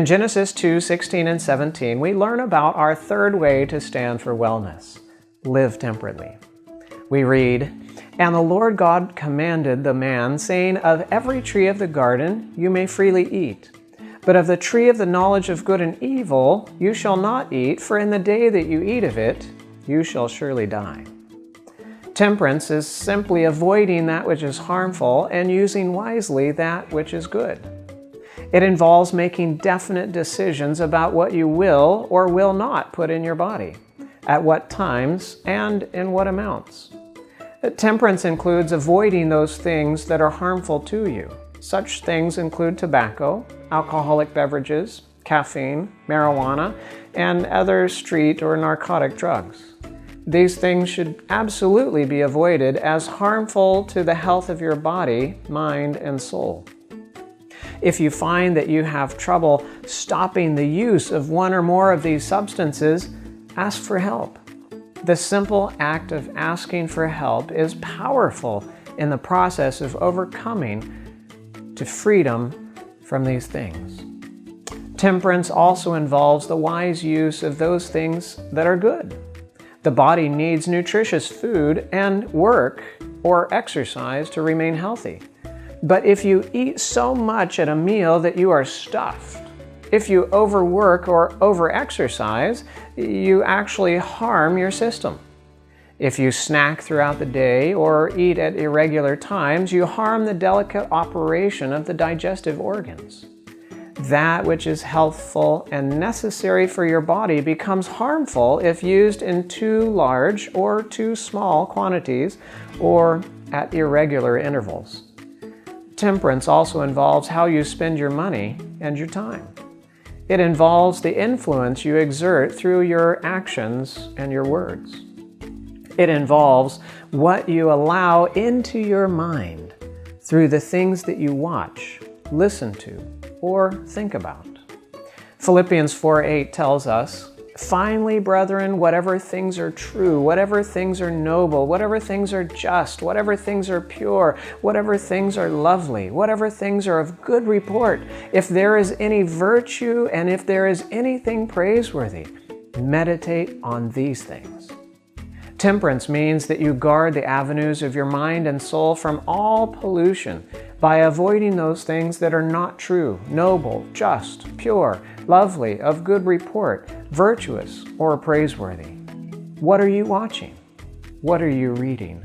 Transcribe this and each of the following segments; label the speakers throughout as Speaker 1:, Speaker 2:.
Speaker 1: In Genesis 2:16 and 17, we learn about our third way to stand for wellness: live temperately. We read, "And the Lord God commanded the man, saying, Of every tree of the garden you may freely eat, but of the tree of the knowledge of good and evil you shall not eat, for in the day that you eat of it, you shall surely die." Temperance is simply avoiding that which is harmful and using wisely that which is good. It involves making definite decisions about what you will or will not put in your body, at what times, and in what amounts. Temperance includes avoiding those things that are harmful to you. Such things include tobacco, alcoholic beverages, caffeine, marijuana, and other street or narcotic drugs. These things should absolutely be avoided as harmful to the health of your body, mind, and soul. If you find that you have trouble stopping the use of one or more of these substances, ask for help. The simple act of asking for help is powerful in the process of overcoming to freedom from these things. Temperance also involves the wise use of those things that are good. The body needs nutritious food and work or exercise to remain healthy. But if you eat so much at a meal that you are stuffed, if you overwork or overexercise, you actually harm your system. If you snack throughout the day or eat at irregular times, you harm the delicate operation of the digestive organs. That which is healthful and necessary for your body becomes harmful if used in too large or too small quantities or at irregular intervals. Temperance also involves how you spend your money and your time. It involves the influence you exert through your actions and your words. It involves what you allow into your mind through the things that you watch, listen to, or think about. Philippians 4:8 tells us, "Finally, brethren, whatever things are true, whatever things are noble, whatever things are just, whatever things are pure, whatever things are lovely, whatever things are of good report, if there is any virtue and if there is anything praiseworthy, meditate on these things." Temperance means that you guard the avenues of your mind and soul from all pollution by avoiding those things that are not true, noble, just, pure, lovely, of good report, virtuous, or praiseworthy. What are you watching? What are you reading?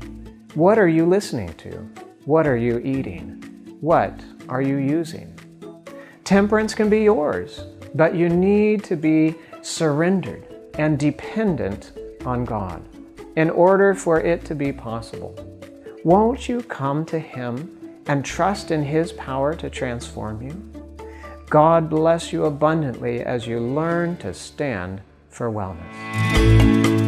Speaker 1: What are you listening to? What are you eating? What are you using? Temperance can be yours, but you need to be surrendered and dependent on God in order for it to be possible. Won't you come to Him and trust in His power to transform you? God bless you abundantly as you learn to stand for wellness.